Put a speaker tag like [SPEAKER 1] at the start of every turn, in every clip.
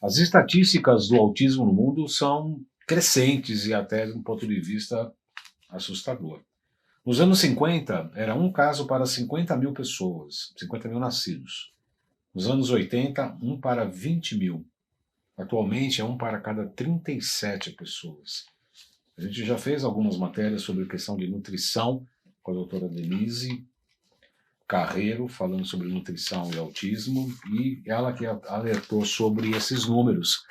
[SPEAKER 1] As estatísticas do autismo no mundo são crescentes e até de um ponto de vista assustador. Nos anos 50, era um caso para 50 mil pessoas, 50 mil nascidos. Nos anos 80, um para 20 mil. Atualmente é um para cada 37 pessoas. A gente já fez algumas matérias sobre a questão de nutrição com a doutora Denise Carreiro, falando sobre nutrição e autismo, e ela que alertou sobre esses números.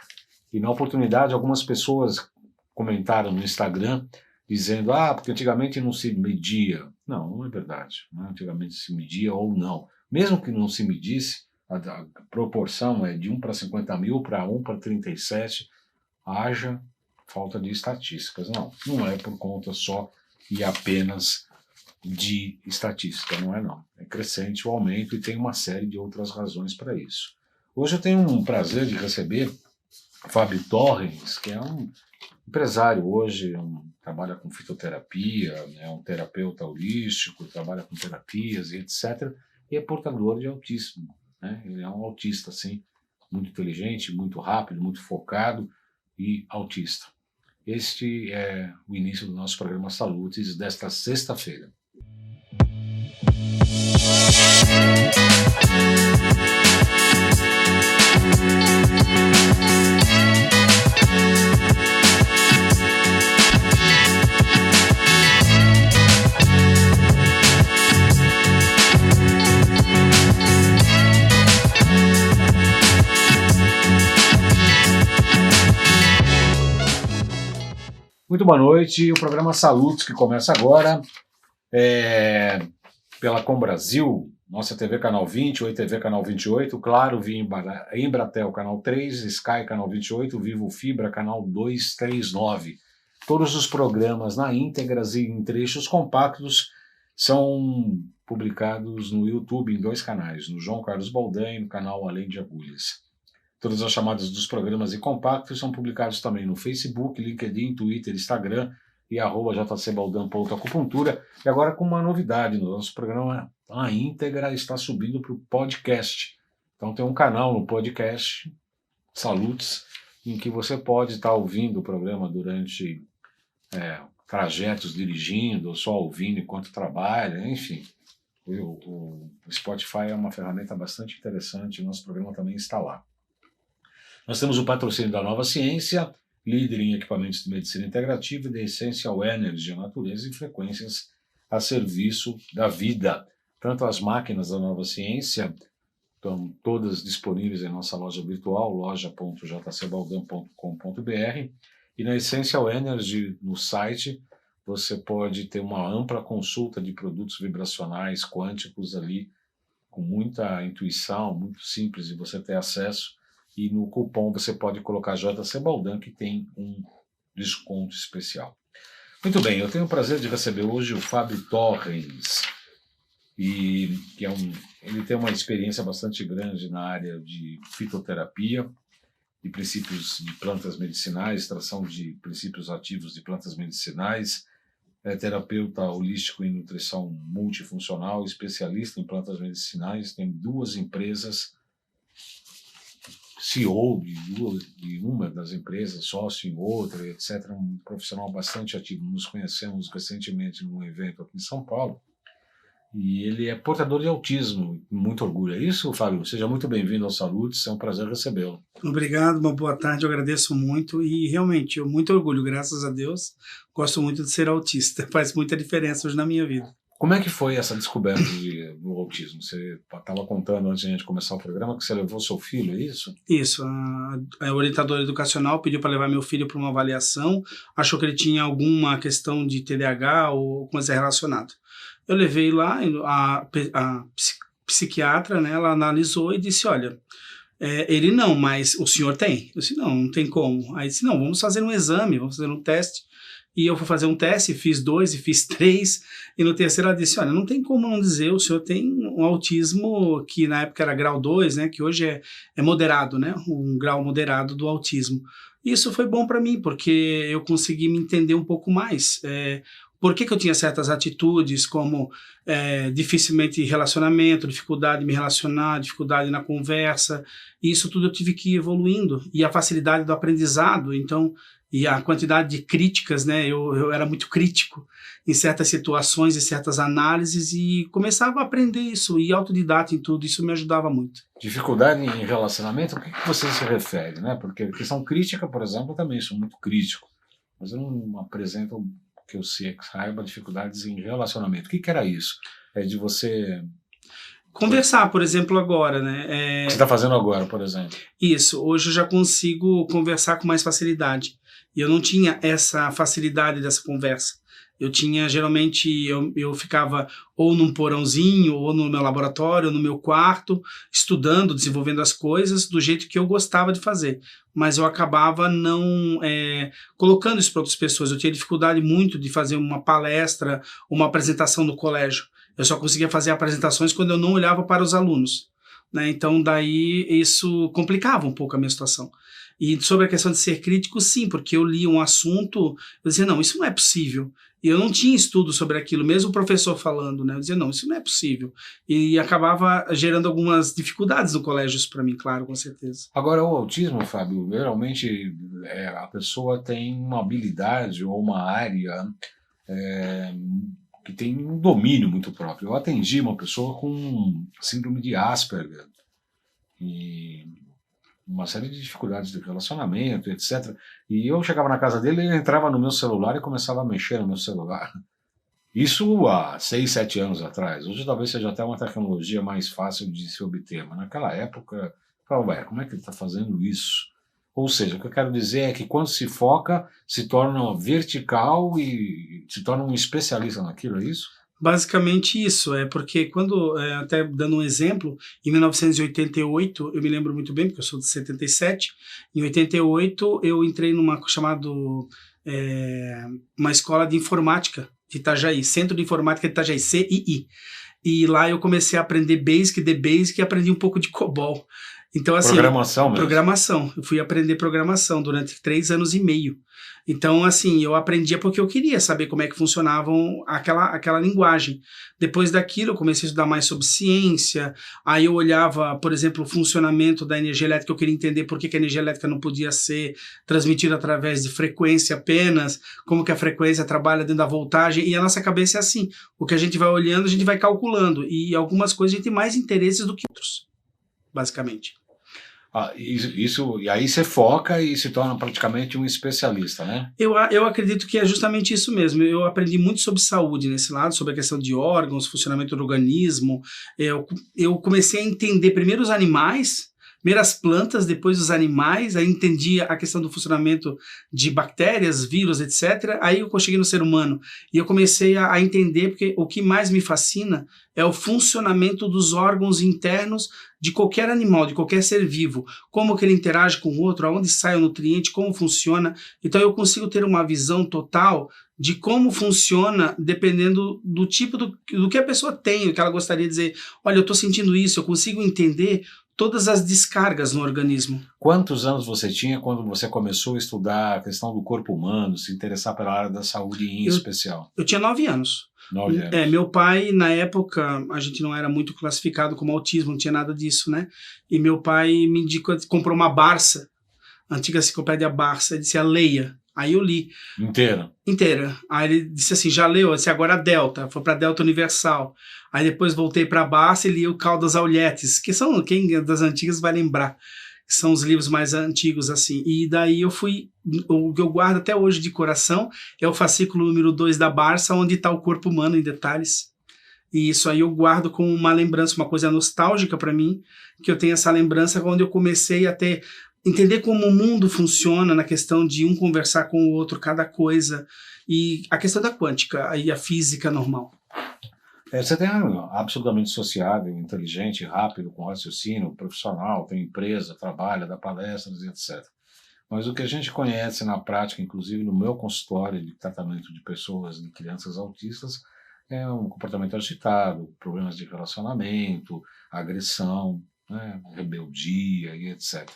[SPEAKER 1] E na oportunidade, algumas pessoas comentaram no Instagram, dizendo, porque antigamente não se media. Não, não é verdade. Antigamente se media ou não. Mesmo que não se medisse, a proporção é de 1 para 50 mil para 1 para 37, haja falta de estatísticas. Não é por conta só e apenas de estatística, não é não. É crescente o aumento e tem uma série de outras razões para isso. Hoje eu tenho um prazer de receber Fábio Torrens, que é um empresário hoje, trabalha com fitoterapia, é um terapeuta holístico, trabalha com terapias e etc. E é portador de autismo. Né? Ele é um autista, assim, muito inteligente, muito rápido, muito focado e autista. Este é o início do nosso programa Salutes desta sexta-feira. Muito boa noite, o programa Salutes que começa agora pela Com Brasil, nossa TV Canal 20, Oi TV Canal 28, Claro, via Embratel Canal 3, Sky Canal 28, Vivo Fibra Canal 239. Todos os programas na íntegra e em trechos compactos são publicados no YouTube em 2 canais, no João Carlos Baldan e no canal Além de Agulhas. Todas as chamadas dos programas e compactos são publicados também no Facebook, LinkedIn, Twitter, Instagram e @jcbaldan.acupuntura. E agora com uma novidade, no nosso programa a íntegra está subindo para o podcast. Então tem um canal no podcast, Salutes, em que você pode estar ouvindo o programa durante trajetos dirigindo, ou só ouvindo enquanto trabalha, enfim. O Spotify é uma ferramenta bastante interessante, o nosso programa também está lá. Nós temos o patrocínio da Nova Ciência, líder em equipamentos de medicina integrativa e da Essential Energy, natureza e frequências a serviço da vida. Tanto as máquinas da Nova Ciência estão todas disponíveis em nossa loja virtual, loja.jcbaldan.com.br, e na Essential Energy, no site, você pode ter uma ampla consulta de produtos vibracionais quânticos ali, com muita intuição, muito simples de você ter acesso. E no cupom você pode colocar JC Baldan, que tem um desconto especial. Muito bem, eu tenho o prazer de receber hoje o Fábio Torrens, ele tem uma experiência bastante grande na área de fitoterapia, de princípios de plantas medicinais, extração de princípios ativos de plantas medicinais, é terapeuta holístico em nutrição multifuncional, especialista em plantas medicinais, tem 2 empresas, CEO de uma das empresas, sócio em outra, etc. Um profissional bastante ativo. Nos conhecemos recentemente num evento aqui em São Paulo. E ele é portador de autismo. Muito orgulho. É isso, Fábio? Seja muito bem-vindo ao Salutes. É um prazer recebê-lo.
[SPEAKER 2] Obrigado, uma boa tarde. Eu agradeço muito. E realmente, eu muito orgulho, graças a Deus. Gosto muito de ser autista. Faz muita diferença hoje na minha vida.
[SPEAKER 1] Como é que foi essa descoberta do autismo? Você estava contando antes de a gente começar o programa que você levou seu filho, é isso?
[SPEAKER 2] Isso. A orientadora educacional pediu para levar meu filho para uma avaliação, achou que ele tinha alguma questão de TDAH ou coisa relacionada. Eu levei lá, a psiquiatra, né, ela analisou e disse, olha, ele não, mas o senhor tem. Eu disse, não tem como. Aí disse, não, vamos fazer um exame, vamos fazer um teste. E eu fui fazer um teste, fiz 2 e fiz 3, e no terceiro ela disse, olha, não tem como não dizer, o senhor tem um autismo que na época era grau 2, né, que hoje é moderado, né, um grau moderado do autismo. Isso foi bom para mim, porque eu consegui me entender um pouco mais. por que eu tinha certas atitudes, como dificilmente relacionamento, dificuldade de me relacionar, dificuldade na conversa, e isso tudo eu tive que ir evoluindo, e a facilidade do aprendizado, então, e a quantidade de críticas, né, eu era muito crítico em certas situações, em certas análises, e começava a aprender isso, e autodidata em tudo, isso me ajudava muito.
[SPEAKER 1] Dificuldade em relacionamento, o que você se refere, né? Porque a questão crítica, por exemplo, eu também sou muito crítico, mas eu não apresento que eu saiba dificuldades em relacionamento. O que era isso? É de você...
[SPEAKER 2] Conversar, por exemplo, agora,
[SPEAKER 1] O
[SPEAKER 2] né?
[SPEAKER 1] que você está fazendo agora, por exemplo?
[SPEAKER 2] Isso, hoje eu já consigo conversar com mais facilidade. E eu não tinha essa facilidade dessa conversa. Eu tinha, geralmente, eu ficava ou num porãozinho, ou no meu laboratório, ou no meu quarto, estudando, desenvolvendo as coisas do jeito que eu gostava de fazer. Mas eu acabava não colocando isso para outras pessoas. Eu tinha dificuldade muito de fazer uma palestra, uma apresentação no colégio. Eu só conseguia fazer apresentações quando eu não olhava para os alunos, né? Então, daí, isso complicava um pouco a minha situação. E sobre a questão de ser crítico, sim, porque eu li um assunto, eu dizia, não, isso não é possível. E eu não tinha estudo sobre aquilo, mesmo o professor falando, né? Eu dizia, não, isso não é possível. E acabava gerando algumas dificuldades no colégio, isso para mim, claro, com certeza.
[SPEAKER 1] Agora, o autismo, Fábio, geralmente a pessoa tem uma habilidade ou uma área que tem um domínio muito próprio. Eu atendi uma pessoa com síndrome de Asperger e uma série de dificuldades de relacionamento, etc. E eu chegava na casa dele, ele entrava no meu celular e começava a mexer no meu celular. Isso há 6, 7 anos atrás. Hoje talvez seja até uma tecnologia mais fácil de se obter, mas naquela época, eu falava, ué, como é que ele está fazendo isso? Ou seja, o que eu quero dizer é que quando se foca, se torna vertical e se torna um especialista naquilo, é isso?
[SPEAKER 2] Basicamente isso, porque quando, até dando um exemplo, em 1988, eu me lembro muito bem, porque eu sou de 77, em 88 eu entrei numa chamado, uma escola de informática de Itajaí, Centro de Informática de Itajaí, CII. E lá eu comecei a aprender Basic, The Basic, e aprendi um pouco de COBOL. Então, assim,
[SPEAKER 1] Programação mesmo.
[SPEAKER 2] Programação. Eu fui aprender programação durante 3 anos e meio. Então, assim, eu aprendia porque eu queria saber como é que funcionavam aquela linguagem. Depois daquilo, eu comecei a estudar mais sobre ciência. Aí eu olhava, por exemplo, o funcionamento da energia elétrica. Eu queria entender por que a energia elétrica não podia ser transmitida através de frequência apenas, como que a frequência trabalha dentro da voltagem. E a nossa cabeça é assim. O que a gente vai olhando, a gente vai calculando. E algumas coisas a gente tem mais interesses do que outros, basicamente.
[SPEAKER 1] E aí você foca e se torna praticamente um especialista, né?
[SPEAKER 2] Eu acredito que é justamente isso mesmo. Eu aprendi muito sobre saúde nesse lado, sobre a questão de órgãos, funcionamento do organismo. Eu comecei a entender primeiro os animais, primeiro as plantas, depois os animais, aí entendi a questão do funcionamento de bactérias, vírus, etc. Aí eu cheguei no ser humano e eu comecei a entender, porque o que mais me fascina é o funcionamento dos órgãos internos de qualquer animal, de qualquer ser vivo, como que ele interage com o outro, aonde sai o nutriente, como funciona. Então eu consigo ter uma visão total de como funciona, dependendo do tipo do que a pessoa tem, o que ela gostaria de dizer. Olha, eu estou sentindo isso, eu consigo entender todas as descargas no organismo.
[SPEAKER 1] Quantos anos você tinha quando você começou a estudar a questão do corpo humano, se interessar pela área da saúde em especial?
[SPEAKER 2] Eu tinha 9 anos.
[SPEAKER 1] 9 anos.
[SPEAKER 2] Meu pai, na época, a gente não era muito classificado como autismo, não tinha nada disso, né? E meu pai me indicou, comprou uma Barça, antiga enciclopédia Barça, ele disse, leia. Aí eu li. Inteira. Aí ele disse assim, já leu? Eu disse, agora a Delta. Foi para Delta Universal. Aí depois voltei para a Barça e li o Caldas Auletes, que são, quem é das antigas vai lembrar, que são os livros mais antigos, assim. E daí eu fui, o que eu guardo até hoje de coração é o fascículo número 2 da Barça, onde está o corpo humano em detalhes. E isso aí eu guardo como uma lembrança, uma coisa nostálgica para mim, que eu tenho essa lembrança quando eu comecei a entender como o mundo funciona na questão de um conversar com o outro, cada coisa, e a questão da quântica e a física normal.
[SPEAKER 1] Você tem absolutamente sociável, inteligente, rápido, com raciocínio, profissional, tem empresa, trabalha, dá palestras, etc. Mas o que a gente conhece na prática, inclusive no meu consultório de tratamento de pessoas, de crianças autistas, é um comportamento agitado, problemas de relacionamento, agressão, né, rebeldia e etc.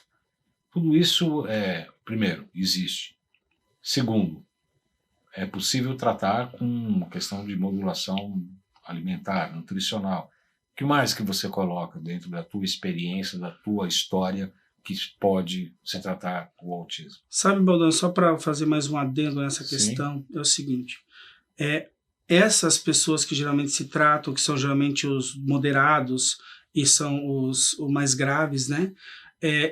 [SPEAKER 1] Tudo isso, primeiro, existe. Segundo, é possível tratar com questão de modulação alimentar, nutricional. O que mais que você coloca dentro da tua experiência, da tua história, que pode se tratar o autismo?
[SPEAKER 2] Sabe, Baldão, só para fazer mais um adendo nessa
[SPEAKER 1] Sim.
[SPEAKER 2] questão, é o seguinte, essas pessoas que geralmente se tratam, que são geralmente os moderados e são os mais graves, né,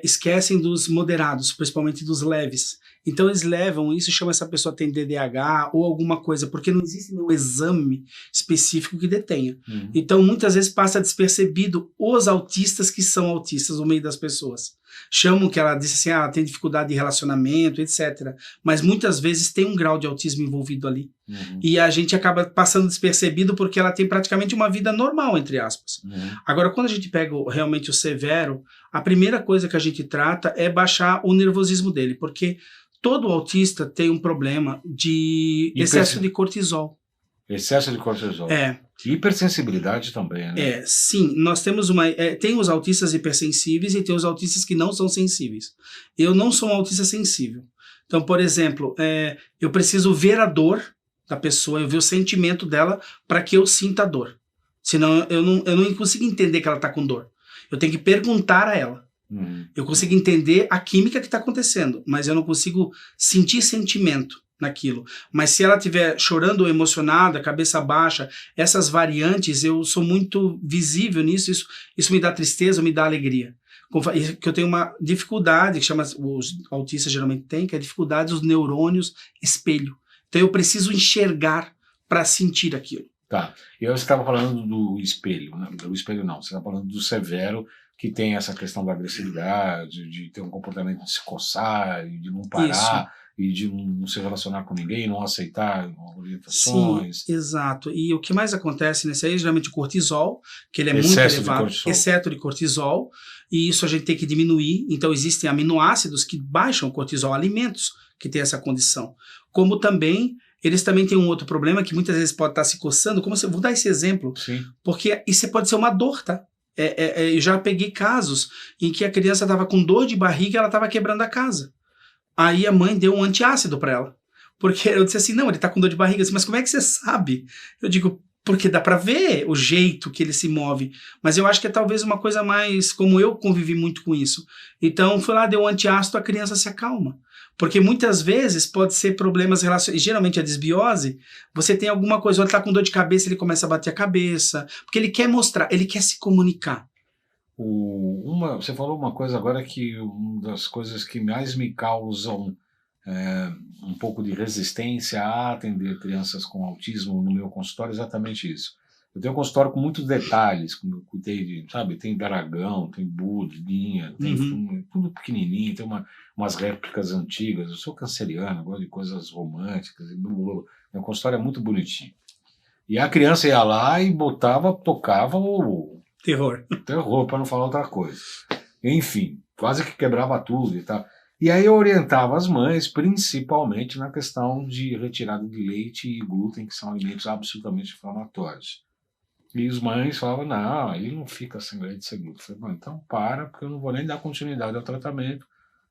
[SPEAKER 2] esquecem dos moderados, principalmente dos leves. Então eles levam isso, chama essa pessoa tem DDAH ou alguma coisa, porque não existe nenhum exame específico que detenha. Então muitas vezes passa despercebido os autistas que são autistas no meio das pessoas. Chamam que ela disse assim, ela tem dificuldade de relacionamento, etc. Mas muitas vezes tem um grau de autismo envolvido ali. E a gente acaba passando despercebido porque ela tem praticamente uma vida normal, entre aspas. Agora, quando a gente pega realmente o severo, a primeira coisa que a gente trata é baixar o nervosismo dele, porque todo autista tem um problema de excesso de cortisol.
[SPEAKER 1] Excesso de cortisol. Hipersensibilidade também, né?
[SPEAKER 2] Sim, nós temos tem os autistas hipersensíveis e tem os autistas que não são sensíveis. Eu não sou um autista sensível. Então, por exemplo, eu preciso ver a dor da pessoa, eu ver o sentimento dela para que eu sinta a dor. Senão eu não consigo entender que ela está com dor. Eu tenho que perguntar a ela. Eu consigo entender a química que está acontecendo, mas eu não consigo sentir sentimento naquilo. Mas se ela estiver chorando ou emocionada, cabeça baixa, essas variantes, eu sou muito visível nisso, isso me dá tristeza, me dá alegria. Que eu tenho uma dificuldade, que chama, os autistas geralmente têm, que é a dificuldade dos neurônios espelho. Então eu preciso enxergar para sentir aquilo.
[SPEAKER 1] Tá, e eu estava falando do espelho, né? Do espelho não, você está falando do severo, que tem essa questão da agressividade, de ter um comportamento de se coçar, e de não parar, e de não se relacionar com ninguém, não aceitar orientações.
[SPEAKER 2] Sim, exato. E o que mais acontece nesse aí, geralmente o cortisol, que ele é
[SPEAKER 1] Excesso
[SPEAKER 2] muito elevado,
[SPEAKER 1] excesso
[SPEAKER 2] de cortisol, e isso a gente tem que diminuir. Então existem aminoácidos que baixam o cortisol, alimentos que têm essa condição. Como também, eles também têm um outro problema, que muitas vezes pode estar se coçando, vou dar esse exemplo,
[SPEAKER 1] Sim.
[SPEAKER 2] Porque isso pode ser uma dor, tá? Eu já peguei casos em que a criança estava com dor de barriga e ela estava quebrando a casa. Aí a mãe deu um antiácido para ela. Porque eu disse assim, não, ele tá com dor de barriga. Eu disse, mas como é que você sabe? Eu digo, porque dá para ver o jeito que ele se move. Mas eu acho que é talvez uma coisa mais, como eu convivi muito com isso. Então, fui lá, deu um antiácido, a criança se acalma. Porque muitas vezes pode ser problemas relacionados, geralmente a desbiose, você tem alguma coisa, ou ele tá com dor de cabeça, ele começa a bater a cabeça, porque ele quer mostrar, ele quer se comunicar.
[SPEAKER 1] Você falou uma coisa agora que uma das coisas que mais me causam um pouco de resistência a atender crianças com autismo no meu consultório é exatamente isso. Eu tenho um consultório com muitos detalhes, como eu cuidei de, sabe, tem dragão, tem budinha, tem tudo pequenininho, tem umas réplicas antigas. Eu sou canceriano, gosto de coisas românticas, meu consultório é muito bonitinho. E a criança ia lá e tocava o
[SPEAKER 2] terror,
[SPEAKER 1] para não falar outra coisa. Enfim, quase que quebrava tudo e tal. E aí eu orientava as mães, principalmente na questão de retirada de leite e glúten, que são alimentos absolutamente inflamatórios. E as mães falavam, não, ele não fica sem leite sem glúten. Eu falei, bom, então para, porque eu não vou nem dar continuidade ao tratamento,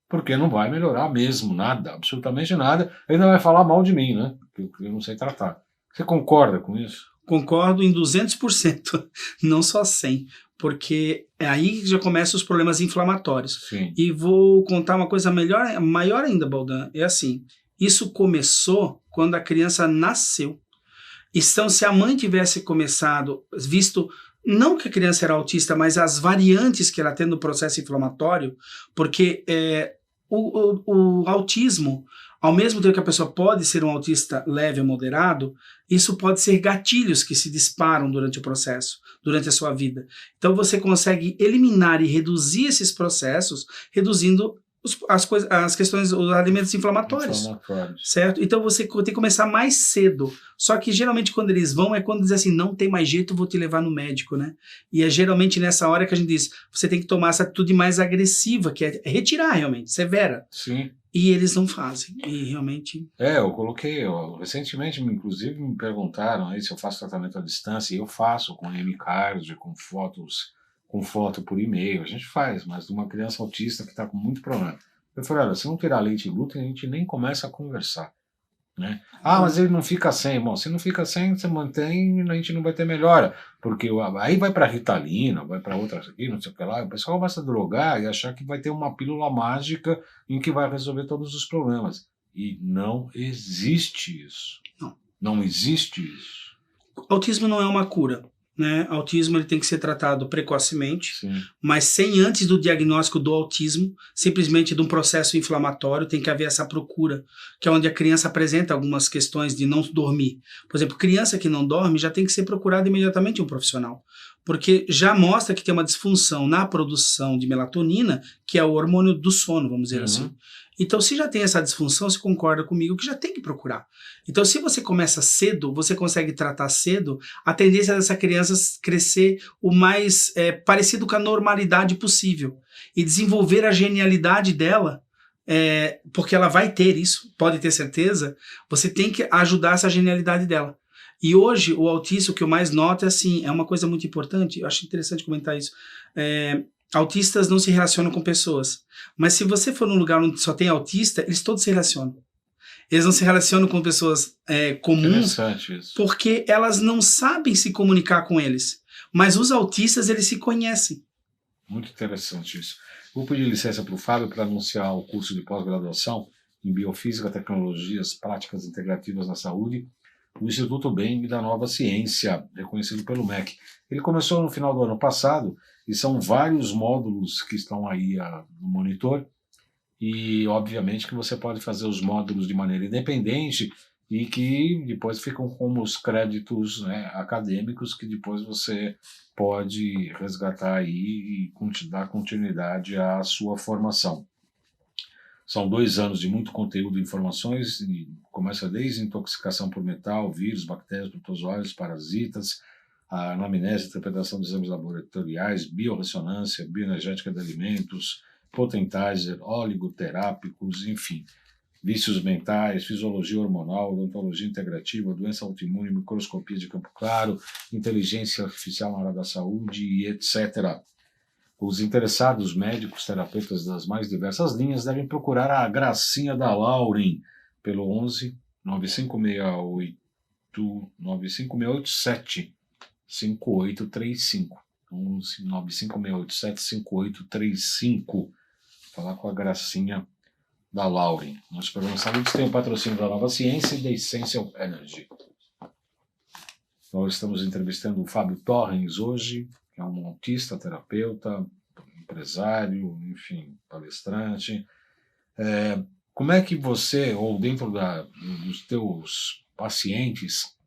[SPEAKER 1] porque não vai melhorar mesmo nada, absolutamente nada. Ainda vai falar mal de mim, né? Porque eu não sei tratar. Você concorda com isso?
[SPEAKER 2] Concordo em 200%, não só 100%, porque aí já começam os problemas inflamatórios.
[SPEAKER 1] Sim.
[SPEAKER 2] E vou contar uma coisa maior ainda, Baldan, é assim, isso começou quando a criança nasceu. Então, se a mãe tivesse visto, não que a criança era autista, mas as variantes que ela tem no processo inflamatório, porque o autismo, ao mesmo tempo que a pessoa pode ser um autista leve ou moderado, isso pode ser gatilhos que se disparam durante o processo, durante a sua vida. Então você consegue eliminar e reduzir esses processos, reduzindo as questões, os alimentos inflamatórios, certo? Então você tem que começar mais cedo. Só que geralmente quando eles vão é quando dizem assim, não tem mais jeito, vou te levar no médico, né? E é geralmente nessa hora que a gente diz, você tem que tomar essa atitude mais agressiva, que é retirar realmente, severa.
[SPEAKER 1] Sim.
[SPEAKER 2] E eles não fazem, e realmente...
[SPEAKER 1] eu coloquei, recentemente inclusive me perguntaram aí se eu faço tratamento à distância, e eu faço com M-Card, com foto por e-mail, a gente faz, mas de uma criança autista que está com muito problema. Eu falei, olha, se não tirar leite e glúten, a gente nem começa a conversar. Né? Mas ele não fica sem. Bom, se não fica sem, você mantém e a gente não vai ter melhora. Porque aí vai para Ritalina, vai para outras aqui, não sei o que lá. O pessoal começa a drogar e achar que vai ter uma pílula mágica em que vai resolver todos os problemas. E não existe isso. Não existe isso.
[SPEAKER 2] Autismo não é uma cura. Né? Autismo ele tem que ser tratado precocemente,
[SPEAKER 1] Sim.
[SPEAKER 2] mas sem antes do diagnóstico do autismo, simplesmente de um processo inflamatório, tem que haver essa procura, que é onde a criança apresenta algumas questões de não dormir. Por exemplo, criança que não dorme já tem que ser procurada imediatamente um profissional, porque já mostra que tem uma disfunção na produção de melatonina, que é o hormônio do sono, vamos dizer assim. Então, se já tem essa disfunção, você concorda comigo que já tem que procurar. Então, se você começa cedo, você consegue tratar cedo, a tendência dessa criança crescer o mais parecido com a normalidade possível e desenvolver a genialidade dela, porque ela vai ter isso, pode ter certeza, você tem que ajudar essa genialidade dela. E hoje, o autista, o que eu mais noto é assim, é uma coisa muito importante, eu acho interessante comentar isso, autistas não se relacionam com pessoas, mas se você for num lugar onde só tem autista, eles todos se relacionam. Eles não se relacionam com pessoas comuns porque elas não sabem se comunicar com eles. Mas os autistas, eles se conhecem.
[SPEAKER 1] Muito interessante isso. Vou pedir licença para o Fábio para anunciar o curso de pós-graduação em Biofísica, Tecnologias Práticas Integrativas na Saúde, do Instituto BEM da Nova Ciência, reconhecido pelo MEC. Ele começou no final do ano passado e são vários módulos que estão aí no monitor. E, obviamente, que você pode fazer os módulos de maneira independente e que depois ficam como os créditos, né, acadêmicos que depois você pode resgatar aí e dar continuidade à sua formação. São 2 anos de muito conteúdo e informações, e começa desde intoxicação por metal, vírus, bactérias, protozoários, parasitas, a anamnese, interpretação de exames laboratoriais, biorressonância, bioenergética de alimentos, potentizer, oligoterápicos, enfim, vícios mentais, fisiologia hormonal, odontologia integrativa, doença autoimune, microscopia de campo claro, inteligência artificial na área da saúde e etc. Os interessados, médicos, terapeutas das mais diversas linhas, devem procurar a Gracinha da Lauren pelo 11 95687 5835. 11 95687 5835. Falar com a Gracinha da Lauren. Nosso programa de saúde tem o patrocínio da Nova Ciência e da Essential Energy. Nós estamos entrevistando o Fábio Torrens hoje, que é um autista, terapeuta, empresário, enfim, palestrante. Como é que você, ou dentro dos teus pacientes,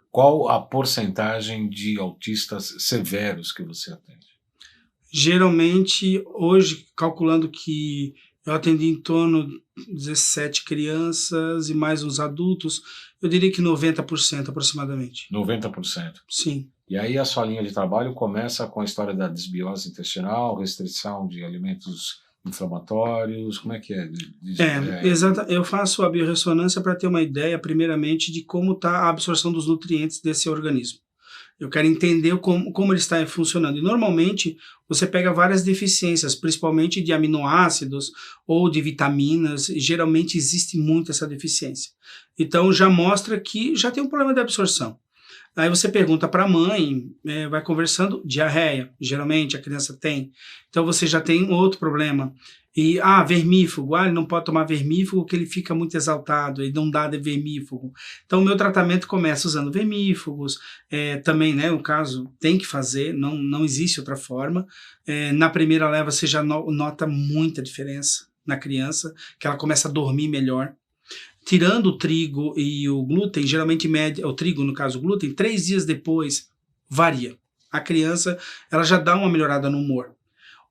[SPEAKER 1] qual a porcentagem de autistas severos que você atende? Geralmente, hoje, calculando que eu atendi em torno de 17 crianças e mais uns adultos, eu diria que 90% aproximadamente. 90%? Sim. E aí a sua linha de trabalho começa com a história da desbiose intestinal, restrição de alimentos inflamatórios, como é que é? Exato. Eu faço a biorressonância para ter uma ideia, primeiramente, de como está a absorção dos nutrientes desse organismo. Eu quero entender como ele está funcionando. E normalmente você pega várias deficiências, principalmente de aminoácidos ou de vitaminas, e geralmente existe muito essa deficiência. Então já mostra que já tem um problema de absorção. Aí você pergunta para a mãe, vai conversando, diarreia, geralmente a criança tem. Então você já tem outro problema. E, vermífugo, ele não pode tomar vermífugo porque ele fica muito exaltado, ele não dá de vermífugo. Então o meu tratamento começa usando vermífugos, também, né, no caso, tem que fazer, não existe outra forma. Na primeira leva você já nota muita diferença na criança, que ela começa a dormir melhor. Tirando o trigo e o glúten, geralmente o trigo, no caso o glúten, 3 dias depois varia. A criança ela já dá uma melhorada no humor.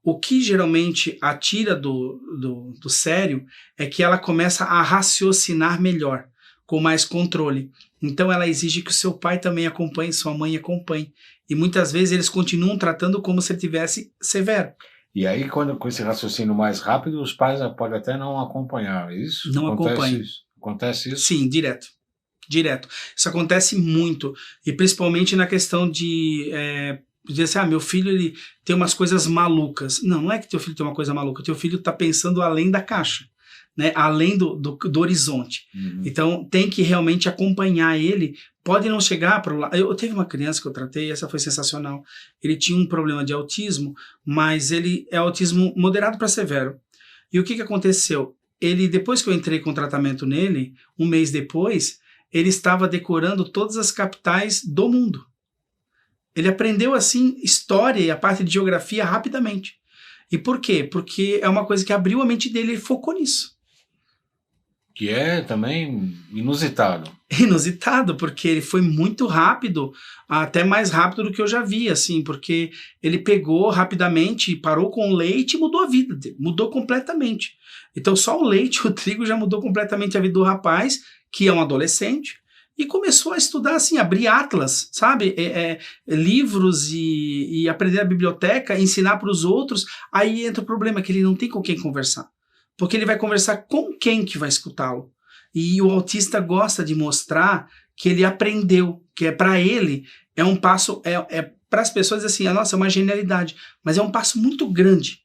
[SPEAKER 1] O que geralmente a tira do sério é que ela começa a raciocinar melhor, com mais controle. Então ela exige que o seu pai também acompanhe, sua mãe acompanhe. E muitas vezes eles continuam tratando como se ele tivesse severo. E aí, com esse raciocínio mais rápido, os pais podem até não acompanhar, é isso? Não acompanham. Acontece isso? Sim, direto. Isso acontece muito. E principalmente na questão de dizer assim, meu filho ele tem umas coisas malucas. Não é que teu filho tem uma coisa maluca. Teu filho está pensando além da caixa.
[SPEAKER 2] né, além do horizonte. Então, tem que realmente acompanhar ele. Pode não chegar para o lado. Eu teve uma criança que eu tratei, essa foi sensacional. Ele tinha um problema de autismo, mas ele é autismo moderado para severo. E o que aconteceu? Ele, depois que eu entrei com tratamento nele, um mês depois, ele estava decorando todas as capitais do mundo. Ele aprendeu, assim, história e a parte de geografia rapidamente. E por quê? Porque é uma coisa que abriu a mente dele, ele focou nisso.
[SPEAKER 1] Que é também inusitado.
[SPEAKER 2] Inusitado, porque ele foi muito rápido, até mais rápido do que eu já vi, assim, porque ele pegou rapidamente, parou com o leite e mudou a vida dele, mudou completamente. Então só o leite, o trigo já mudou completamente a vida do rapaz, que é um adolescente, e começou a estudar, assim, abrir atlas, sabe, livros e aprender a biblioteca, ensinar para os outros. Aí entra o problema, que ele não tem com quem conversar, porque ele vai conversar com quem que vai escutá-lo. E o autista gosta de mostrar que ele aprendeu, que é para ele, é um passo, para as pessoas assim, nossa, é uma genialidade, mas é um passo muito grande,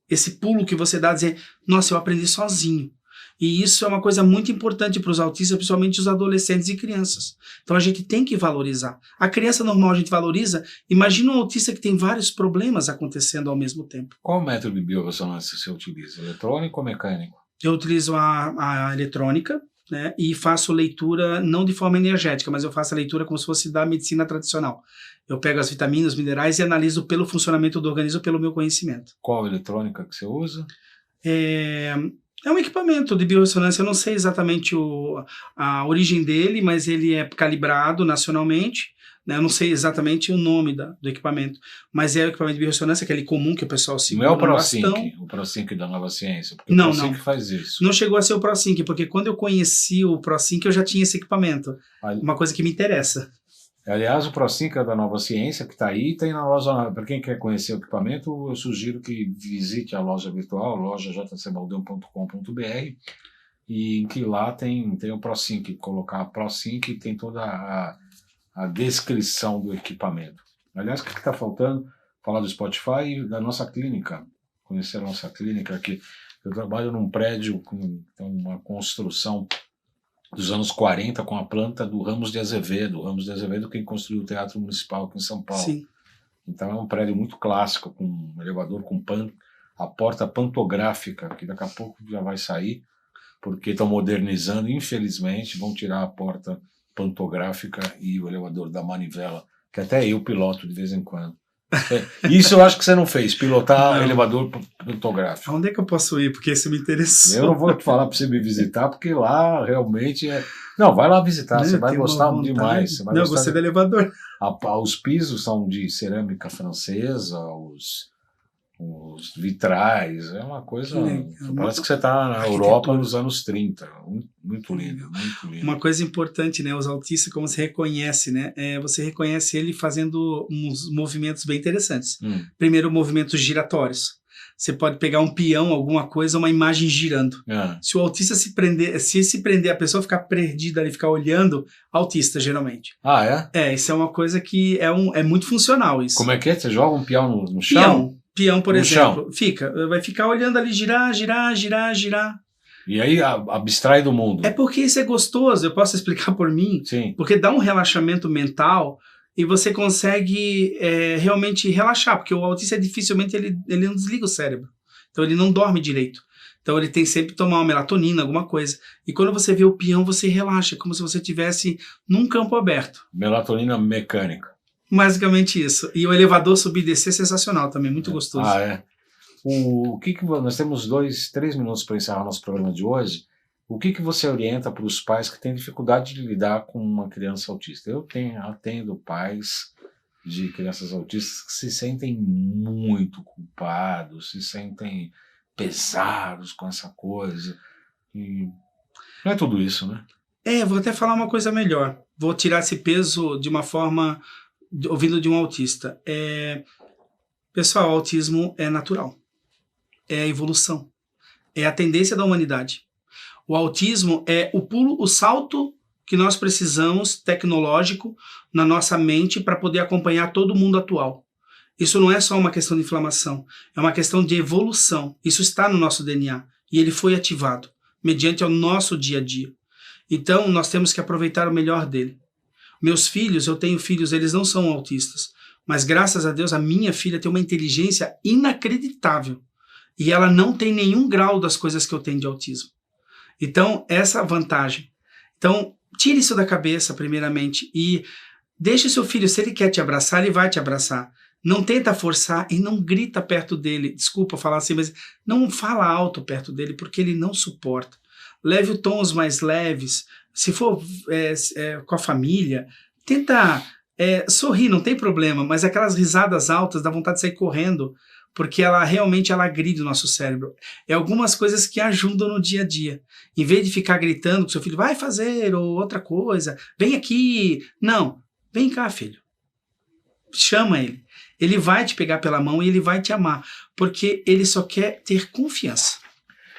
[SPEAKER 2] esse pulo que você dá, dizer, nossa, eu aprendi sozinho. E isso é uma coisa muito importante para os autistas, principalmente os adolescentes e crianças. Então a gente tem que valorizar. A criança normal a gente valoriza, imagina um autista que tem vários problemas acontecendo ao mesmo tempo.
[SPEAKER 1] Qual método de biorressonância você utiliza? Eletrônico ou mecânico?
[SPEAKER 2] Eu utilizo a eletrônica, né, e faço leitura não de forma energética, mas eu faço a leitura como se fosse da medicina tradicional. Eu pego as vitaminas, os minerais e analiso pelo funcionamento do organismo, pelo meu conhecimento.
[SPEAKER 1] Qual eletrônica que você usa?
[SPEAKER 2] É um equipamento de biorressonância, eu não sei exatamente a origem dele, mas ele é calibrado nacionalmente, né? Eu não sei exatamente o nome do equipamento, mas é o equipamento de biorressonância, aquele comum que o pessoal segura
[SPEAKER 1] no bastão.
[SPEAKER 2] Não é
[SPEAKER 1] o ProSync da Nova Ciência? Porque
[SPEAKER 2] não,
[SPEAKER 1] o ProSync faz isso.
[SPEAKER 2] Não chegou a ser o ProSync, porque quando eu conheci o ProSync, eu já tinha esse equipamento. Uma coisa que me interessa.
[SPEAKER 1] Aliás, o ProSync é da Nova Ciência, que está aí, tem na loja. Para quem quer conhecer o equipamento, eu sugiro que visite a loja virtual, loja.jcbaldão.com.br, e que lá tem o ProSync. Colocar ProSync tem toda a descrição do equipamento. Aliás, o que está faltando? Falar do Spotify e da nossa clínica. Conhecer a nossa clínica aqui. Eu trabalho num prédio com uma construção dos anos 40 com a planta do Ramos de Azevedo. O Ramos de Azevedo quem construiu o Teatro Municipal aqui em São Paulo.
[SPEAKER 2] Sim.
[SPEAKER 1] Então é um prédio muito clássico, com um elevador com a porta pantográfica, que daqui a pouco já vai sair, porque estão modernizando, infelizmente, vão tirar a porta pantográfica e o elevador da manivela, que até eu piloto de vez em quando. Isso eu acho que você não fez, pilotar elevador pantográfico.
[SPEAKER 2] Onde é que eu posso ir? Porque isso me interessou.
[SPEAKER 1] Eu não vou te falar para você me visitar, porque lá realmente é... Não, vai lá visitar, você vai gostar demais. Você vai
[SPEAKER 2] eu gostei do elevador.
[SPEAKER 1] Os pisos são de cerâmica francesa, os vitrais, é uma coisa... Parece que você está na Europa nos anos 30. Muito lindo, muito lindo.
[SPEAKER 2] Uma coisa importante, né? Os autistas, como se reconhece, né? Você reconhece ele fazendo uns movimentos bem interessantes. Primeiro, movimentos giratórios. Você pode pegar um peão, alguma coisa, uma imagem girando. Se o autista se prender, a pessoa ficar perdida ali, ficar olhando, autista, geralmente.
[SPEAKER 1] Ah, é?
[SPEAKER 2] Isso é uma coisa que é muito funcional, isso.
[SPEAKER 1] Como é que é? Você joga um peão no chão?
[SPEAKER 2] Peão, por exemplo, vai ficar olhando ali, girar.
[SPEAKER 1] E aí abstrai do mundo.
[SPEAKER 2] É porque isso é gostoso, eu posso explicar por mim?
[SPEAKER 1] Sim.
[SPEAKER 2] Porque dá um relaxamento mental e você consegue realmente relaxar, porque o autista dificilmente ele não desliga o cérebro, então ele não dorme direito. Então ele tem sempre que tomar uma melatonina, alguma coisa. E quando você vê o peão, você relaxa, como se você estivesse num campo aberto.
[SPEAKER 1] Melatonina mecânica.
[SPEAKER 2] Basicamente isso. E o elevador subir e descer é sensacional também, muito gostoso.
[SPEAKER 1] Ah, é. Nós temos 3 minutos para encerrar nosso programa de hoje. O que você orienta para os pais que têm dificuldade de lidar com uma criança autista? Eu atendo pais de crianças autistas que se sentem muito culpados, se sentem pesados com essa coisa. E não é tudo isso, né?
[SPEAKER 2] Vou até falar uma coisa melhor. Vou tirar esse peso de uma forma... ouvindo de um autista. Pessoal, o autismo é natural. É a evolução. É a tendência da humanidade. O autismo é o salto que nós precisamos, tecnológico, na nossa mente para poder acompanhar todo mundo atual. Isso não é só uma questão de inflamação, é uma questão de evolução. Isso está no nosso DNA e ele foi ativado. mediante ao nosso dia a dia. Então, nós temos que aproveitar o melhor dele. Meus filhos, eu tenho filhos, eles não são autistas, mas graças a Deus a minha filha tem uma inteligência inacreditável e ela não tem nenhum grau das coisas que eu tenho de autismo. Então, essa vantagem. Então, tire isso da cabeça, primeiramente, e deixe o seu filho, se ele quer te abraçar, ele vai te abraçar. Não tenta forçar e não grita perto dele. Desculpa falar assim, mas não fala alto perto dele, porque ele não suporta. Leve tons mais leves. Se for com a família, tenta sorrir, não tem problema, mas aquelas risadas altas dá vontade de sair correndo, porque ela realmente agride o nosso cérebro. É algumas coisas que ajudam no dia a dia. Em vez de ficar gritando com seu filho, vai fazer, ou outra coisa, vem aqui. Não, vem cá, filho. Chama ele. Ele vai te pegar pela mão e ele vai te amar, porque ele só quer ter confiança.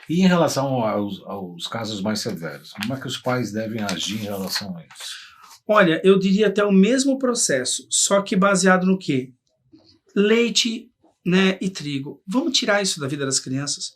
[SPEAKER 1] E em relação aos casos mais severos, como é que os pais devem agir em relação a isso?
[SPEAKER 2] Olha, eu diria até o mesmo processo, só que baseado no quê? Leite, né, e trigo. Vamos tirar isso da vida das crianças.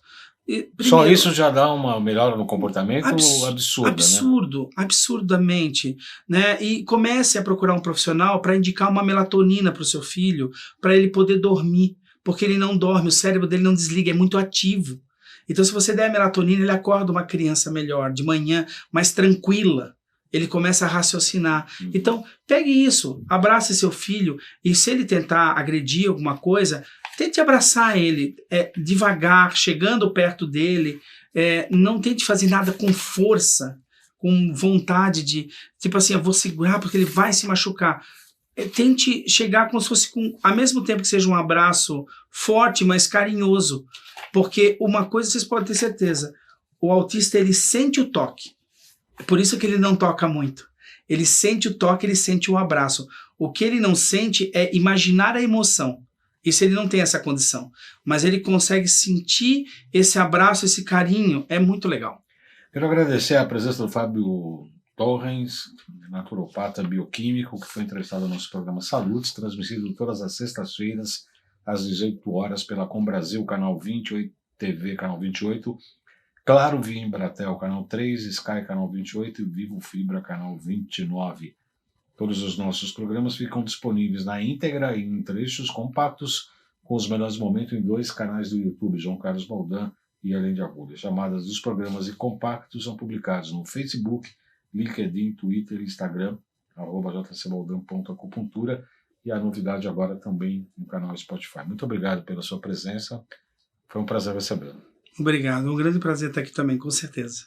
[SPEAKER 1] Só isso já dá uma melhora no comportamento absurda,
[SPEAKER 2] absurdo, né? Absurdamente, né? E comece a procurar um profissional para indicar uma melatonina para o seu filho, para ele poder dormir, porque ele não dorme, o cérebro dele não desliga, é muito ativo. Então, se você der a melatonina, ele acorda uma criança melhor, de manhã, mais tranquila. Ele começa a raciocinar. Então, pegue isso, abrace seu filho, e se ele tentar agredir alguma coisa, tente abraçar ele devagar, chegando perto dele. Não tente fazer nada com força, com vontade de, tipo assim, eu vou segurar porque ele vai se machucar. Tente chegar como se fosse, ao mesmo tempo que seja um abraço forte, mas carinhoso. Porque uma coisa vocês podem ter certeza, o autista ele sente o toque. É por isso que ele não toca muito. Ele sente o toque, ele sente o abraço. O que ele não sente é imaginar a emoção. Isso ele não tem essa condição. Mas ele consegue sentir esse abraço, esse carinho. É muito legal.
[SPEAKER 1] Quero agradecer a presença do Fábio Torrens, naturopata bioquímico, que foi entrevistado no nosso programa Saúde, transmitido todas as sextas-feiras, às 18 horas, pela Com Brasil, canal 28, TV, canal 28, Claro via Embratel, canal 3, Sky, canal 28 e Vivo Fibra, canal 29. Todos os nossos programas ficam disponíveis na íntegra e em trechos compactos, com os melhores momentos em 2 canais do YouTube, João Carlos Baldan e Além de Agulha. Chamadas dos programas e compactos são publicados no Facebook, LinkedIn, Twitter e Instagram, @jcbaldan.acupuntura, e a novidade agora também no canal Spotify. Muito obrigado pela sua presença, foi um prazer recebê-lo.
[SPEAKER 2] Obrigado, um grande prazer estar aqui também, com certeza.